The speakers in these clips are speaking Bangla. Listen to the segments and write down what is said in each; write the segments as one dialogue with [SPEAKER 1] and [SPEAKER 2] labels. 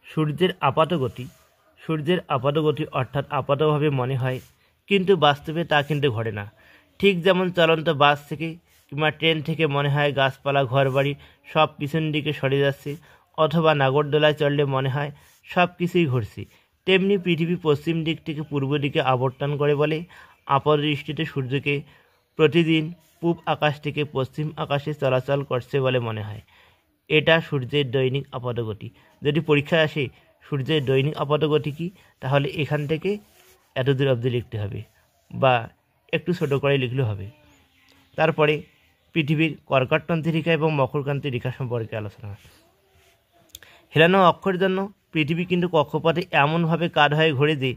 [SPEAKER 1] সূর্যের আপাতগতি। সূর্যের আপাতগতি অর্থাৎ আপাতভাবে মনে হয়, কিন্তু বাস্তবে তা কিন্তু ঘটে না। ঠিক যেমন চলন্ত বাস থেকে কিংবা ট্রেন থেকে মনে হয় গাছপালা ঘরবাড়ি সব পিছন দিকে সরে যাচ্ছে, অথবা নাগরদোলায় চললে মনে হয় সব কিছুই ঘটছে, তেমনি পৃথিবী পশ্চিম দিক থেকে পূর্ব দিকে আবর্তন করে বলে আপাতদৃষ্টিতে সূর্যকে প্রতিদিন পূব আকাশ থেকে পশ্চিম আকাশে চলাচল করছে বলে মনে হয়। এটা সূর্যের দৈনিক আপাতগতি। যদি পরীক্ষায় আসে সূর্যের দৈনিক আপাতগতি কী, তাহলে এখান থেকে এত দূর অবধি লিখতে হবে, বা একটু ছোটো করে লিখলেও হবে। তারপরে পৃথিবীর কর্কটক্রান্তি রেখা এবং মকরক্রান্তি রেখা সম্পর্কে আলোচনা। হেলানো অক্ষরের জন্য পৃথিবী কিন্তু কক্ষপথে এমনভাবে কাত হয়ে ঘোরে যে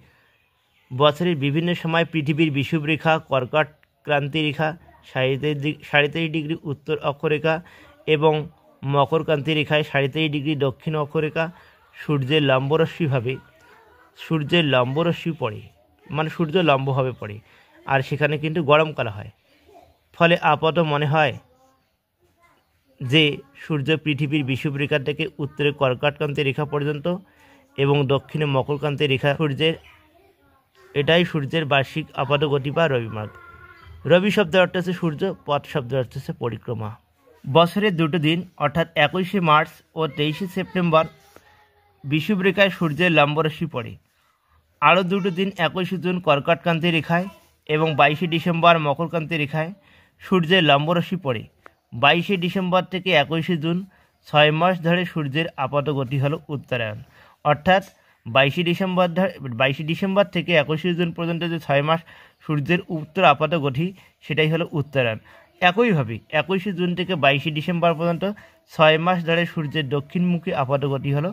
[SPEAKER 1] বছরের বিভিন্ন সময় পৃথিবীর বিষুব রেখা, কর্কট ক্রান্তি রেখা, 23.5 ডিগ্রি উত্তর অক্ষরেখা এবং মকরক্রান্তি রেখায় 23.5 ডিগ্রি দক্ষিণ অক্ষরেখা সূর্যের লম্বরশ্মি পড়ে, মানে সূর্য লম্বভাবে পড়ে, আর সেখানে কিন্তু গরমকাল হয়। ফলে আপাতত মনে হয় যে সূর্য পৃথিবীর বিষুব রেখা থেকে উত্তরে কর্কটক্রান্তি রেখা পর্যন্ত এবং দক্ষিণে মকরক্রান্তি রেখা এটাই সূর্যের বার্ষিক আপাতগতি বা রবিমার্গ। রবি শব্দের অর্থ হচ্ছে সূর্য, পথ শব্দের অর্থ হচ্ছে পরিক্রমা। বছরের দুটো দিন অর্থাৎ 21শে মার্চ ও 23শে সেপ্টেম্বর বিষুব রেখায় সূর্যের লম্বরশ্মি পড়ে। আরও দুটো দিন 21শে জুন কর্কটক্রান্তি রেখায় এবং 22শে ডিসেম্বর মকরক্রান্তি রেখায় সূর্যের লম্বরশ্মি পড়ে। 22শে ডিসেম্বর থেকে 21শে জুন 6 মাস ধরে সূর্যের আপাতগতি হলো উত্তরায়ণ। অর্থাৎ 22শে ডিসেম্বর থেকে 21শে জুন পর্যন্ত যে 6 মাস সূর্যের উত্তর আপাতগতি, সেটাই হলো উত্তরায়ণ। একইভাবে 21শে জুন থেকে 22শে ডিসেম্বর পর্যন্ত 6 মাস ধরে সূর্যের দক্ষিণমুখী আপাতগতি হলো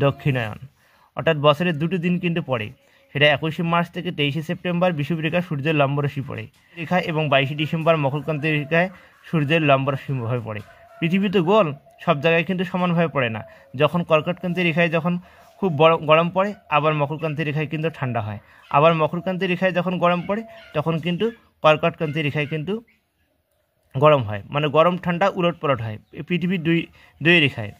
[SPEAKER 1] দক্ষিণায়ন। অর্থাৎ বছরের দুটো দিন কিন্তু পড়ে, সেটা 21শে মার্চ থেকে 23শে সেপ্টেম্বর বিষুব রেখা সূর্যের লম্বরশ্মি পড়ে রেখা এবং 22শে ডিসেম্বর মকরক্রান্তি রেখায় সূর্যের লম্বরশ্মিভাবে পড়ে। পৃথিবী তো গোল, সব জায়গায় কিন্তু সমানভাবে পড়ে না। যখন কর্কটক্রান্তি রেখায় যখন খুব গরম পড়ে, আবার মকরক্রান্তি রেখায় কিন্তু ঠান্ডা হয়। আবার মকরক্রান্তি রেখায় যখন গরম পড়ে, তখন কিন্তু কর্কটক্রান্তি রেখায় কিন্তু গরম হয়, মানে গরম ঠান্ডা উলটপালট হয় পৃথিবীর দুই রেখায়।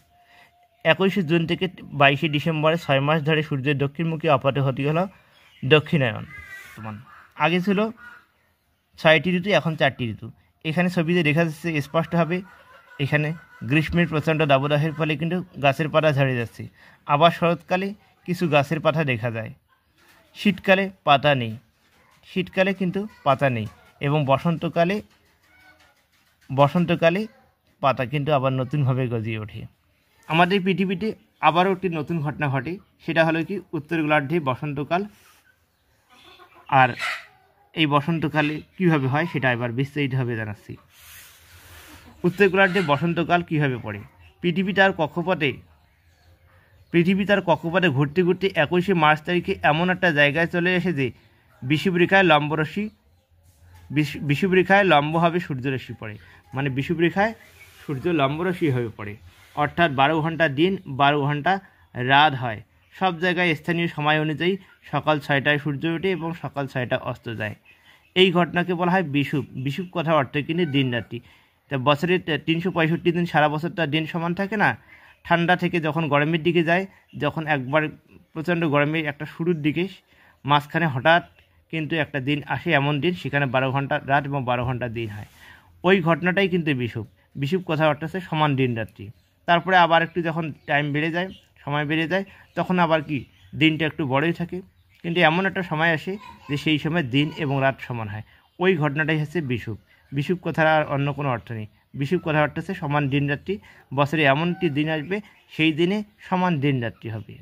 [SPEAKER 1] 21শে জুন থেকে 22শে ডিসেম্বরে 6 মাস ধরে সূর্যের দক্ষিণমুখী আপাতগতি হলো দক্ষিণায়ন। আগে ছিল 6টি ঋতু, এখন 4টি ঋতু। এখানে ছবিতে দেখা যাচ্ছে স্পষ্টভাবে, এখানে গ্রীষ্মের প্রচণ্ড দাবদাহের ফলে কিন্তু গাছের পাতা ঝরে যাচ্ছে। আবার শরৎকালে কিছু গাছের পাতা দেখা যায়, শীতকালে কিন্তু পাতা নেই এবং বসন্তকালে পাতা কিন্তু আবার নতুনভাবে গজিয়ে ওঠে। আমাদের পৃথিবীতে আবারও একটি নতুন ঘটনা ঘটে, সেটা হলো কি উত্তর গোলার্ধে বসন্তকাল। আর এই বসন্তকালে কীভাবে হয় সেটা এবার বিস্তারিতভাবে জানাচ্ছি। উত্তর গোলার্ধে বসন্তকাল কীভাবে পড়ে। পৃথিবী তার কক্ষপথে ঘুরতে ঘুরতে 21শে মার্চ তারিখে এমন একটা জায়গায় চলে এসে যে বিষুব রেখায় লম্বভাবে সূর্যরশ্মি পড়ে, মানে বিষুব রেখায় সূর্য লম্বরশ্মি হয়ে পড়ে। অর্থাৎ 12 ঘন্টা দিন 12 ঘন্টা রাত হয়। সব জায়গায় স্থানীয় সময় অনুযায়ী সকাল 6টায় সূর্য ওঠে এবং সকাল 6টা অস্ত যায়। এই ঘটনাকে বলা হয় বিষুব। বিষুব কথা অর্থ কিন্তু দিন রাত্রি। তা বছরের 365 দিন সারা বছর তার দিন সমান থাকে না। ঠান্ডা থেকে যখন গরমের দিকে যায়, যখন একবার প্রচণ্ড গরমের একটা শুরুর দিকে মাঝখানে হঠাৎ কিন্তু একটা দিন আসে, এমন দিন সেখানে 12 ঘন্টা রাত এবং 12 ঘন্টা দিন হয়, ওই ঘটনাটাই কিন্তু বিষুব। বিষুব কথা অর্থ হচ্ছে সমান দিন রাত্রি। তারপরে আবার একটু যখন সময় বেড়ে যায়, তখন আবার কি দিনটা একটু বড়ই থাকে, কিন্তু এমন একটা সময় আসে যে সেই সময় দিন এবং রাত সমান হয়, ওই ঘটনাটাই হচ্ছে বিষুব। বিষুব কথার আর অন্য কোনো অর্থ নেই। বিষুব কথা অর্থ হচ্ছে সমান দিন রাত্রি। বছরে এমন একটি দিন আসবে, সেই দিনে সমান দিন রাত্রি হবে।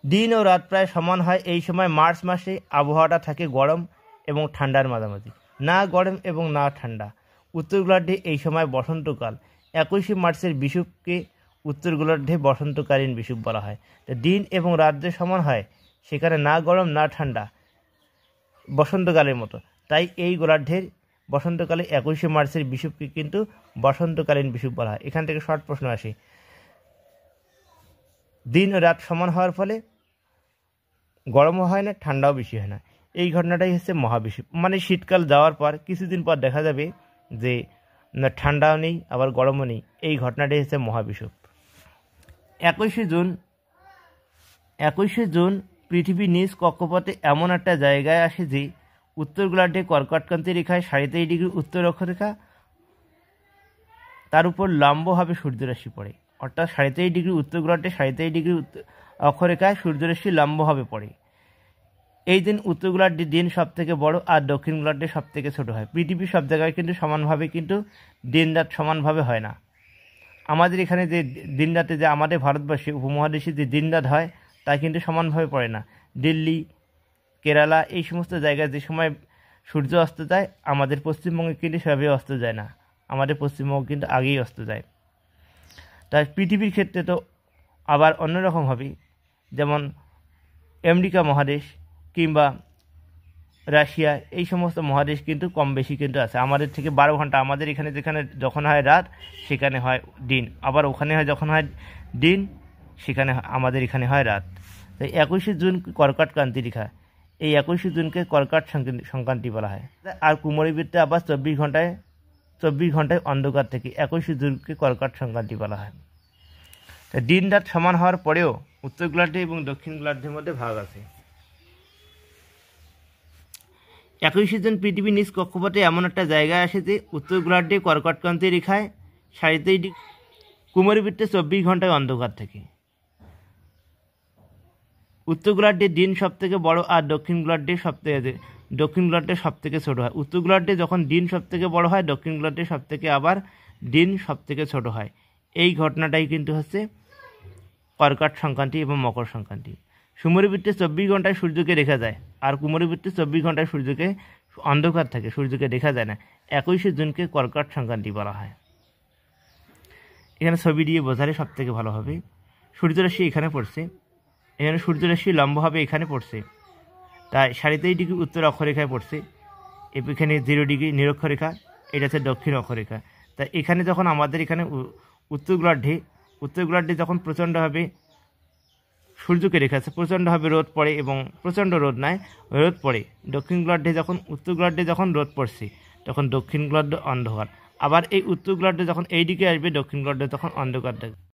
[SPEAKER 1] দিন ও রাত প্রায় সমান হয়। এই সময় মার্চ মাসে আবহাওয়াটা থাকে গরম এবং ঠান্ডার মাঝামাঝি, না গরম এবং না ঠান্ডা। উত্তর গোলার্ধে এই সময় বসন্তকাল। 21শে মার্চের বিষুবকে উত্তর গোলার্ধে বসন্তকালীন বিষুব বলা হয়। দিন এবং রাত যে সমান হয়, সেখানে না গরম না ঠান্ডা, বসন্তকালের মতো। তাই এই গোলার্ধের বসন্তকালে 21শে মার্চের বিষুবকে কিন্তু বসন্তকালীন বিষুব বলা হয়। এখান থেকে শর্ট প্রশ্ন আসে, দিন ও রাত সমান হওয়ার ফলে গরমও হয় না, ঠান্ডাও বেশি হয় না। এই ঘটনাটাই হচ্ছে মহাবিষুব। মানে শীতকাল যাওয়ার পর কিছুদিন পর দেখা যাবে যে না ঠান্ডাও নেই আবার গরমও নেই, এই ঘটনাটাই হচ্ছে মহাবিষুব। 21শে জুন 21শে জুন পৃথিবী নিজ কক্ষপথে এমন একটা জায়গায় আসে যে উত্তর গোলার্ধে কর্কটক্রান্তি রেখায় 23.5 ডিগ্রি উত্তর অক্ষরেখা, তার উপর লম্বভাবে সূর্যরশ্মি পড়ে। অর্থাৎ 23.5 ডিগ্রি উত্তর গোলার্ধে 23.5 ডিগ্রি অক্ষরেখায় সূর্যরশ্মি লম্বভাবে পড়ে। এই দিন উত্তর গোলার্ধের দিন সব থেকে বড় আর দক্ষিণ গোলার্ধে সব থেকে ছোট হয়। পৃথিবীর সব জায়গায় কিন্তু সমানভাবে কিন্তু দিন রাত সমানভাবে হয় না। আমাদের এখানে যে দিন রাতে যে আমাদের ভারতবর্ষে উপমহাদেশে যে দিন রাত হয় তা কিন্তু সমানভাবে পড়ে না। দিল্লি, কেরালা এই সমস্ত জায়গায় যে সময় সূর্য অস্ত যায়, আমাদের পশ্চিমবঙ্গে কিন্তু সেভাবে অস্ত যায় না। আমাদের পশ্চিমবঙ্গ কিন্তু আগেই অস্ত যায়। তাই পৃথিবীর ক্ষেত্রে তো আবার অন্যরকম হবে, যেমন আমেরিকা মহাদেশ কিংবা রাশিয়া এই সমস্ত মহাদেশ কিন্তু কম বেশি কিন্তু আছে আমাদের থেকে 12 ঘন্টা। আমাদের এখানে যেখানে যখন হয় রাত সেখানে হয় দিন, আবার ওখানে হয় যখন হয় দিন সেখানে আমাদের এখানে হয় রাত। তাই 21শে জুন কর্কট ক্রান্তি রেখা, এই 21শে জুনকে কর্কট সংক্রান্তি বলা হয়। আর কুমারীবৃত্তে আবার 24 ঘন্টায় অন্ধকার থেকে 21শে জুনকে কর্কট সংক্রান্তি বলা হয়। তাই দিন রাত সমান হওয়ার পরেও উত্তর গোলার্ধে এবং দক্ষিণ গোলার্ধের মধ্যে ভাগ আছে। 21শে জুন পৃথিবী নিজ কক্ষপথে এমন একটা জায়গায় আসে যে উত্তর গোলার্ধে কর্কটক্রান্তি রেখায় 23.5 ডিগ্রি, কুমারীবৃত্তে 24 ঘন্টায় অন্ধকার থেকে। উত্তর গোলার্ধের দিন সব থেকে বড় আর দক্ষিণ গোলার্ধে সব থেকে ছোট হয়। উত্তর গোলার্ধে যখন দিন সব থেকে বড় হয়, দক্ষিণ গোলার্ধে সব থেকে আবার দিন সব থেকে ছোট হয়। এই ঘটনাটাই কিন্তু হচ্ছে কর্কট সংক্রান্তি এবং মকর সংক্রান্তি। কুমারীবৃত্তে 24 ঘন্টায় সূর্যকে দেখা যায়, আর কুমারীবৃত্তে 24 ঘন্টায় সূর্যকে অন্ধকার থাকে, সূর্যকে দেখা যায় না। 21শে জুনকে কর্কট সংক্রান্তি বলা হয়। এখানে ছবি দিয়ে বোঝালে সব থেকে ভালো হবে। সূর্যরশ্মি এখানে পড়ছে, এখানে সূর্যরশ্মি লম্বভাবে এখানে পড়ছে, তাই 23.5 ডিগ্রি উত্তর অক্ষরেখায় পড়ছে। এখানে 0 ডিগ্রি নিরক্ষরেখা, এটা হচ্ছে দক্ষিণ অক্ষরেখা। তাই এখানে যখন আমাদের এখানে উত্তর গোলার্ধে যখন প্রচণ্ডভাবে সূর্যকে রেখেছে, প্রচণ্ডভাবে রোদ পড়ে এবং প্রচণ্ড রোদ নয়, রোদ পড়ে। দক্ষিণ গোলার্ধে যখন উত্তর গোলার্ধে যখন রোদ পড়ছে তখন দক্ষিণ গোলার্ধ অন্ধকার, আবার এই উত্তর গোলার্ধে যখন এই দিকে আসবে দক্ষিণ গোলার্ধে তখন অন্ধকার থাকবে।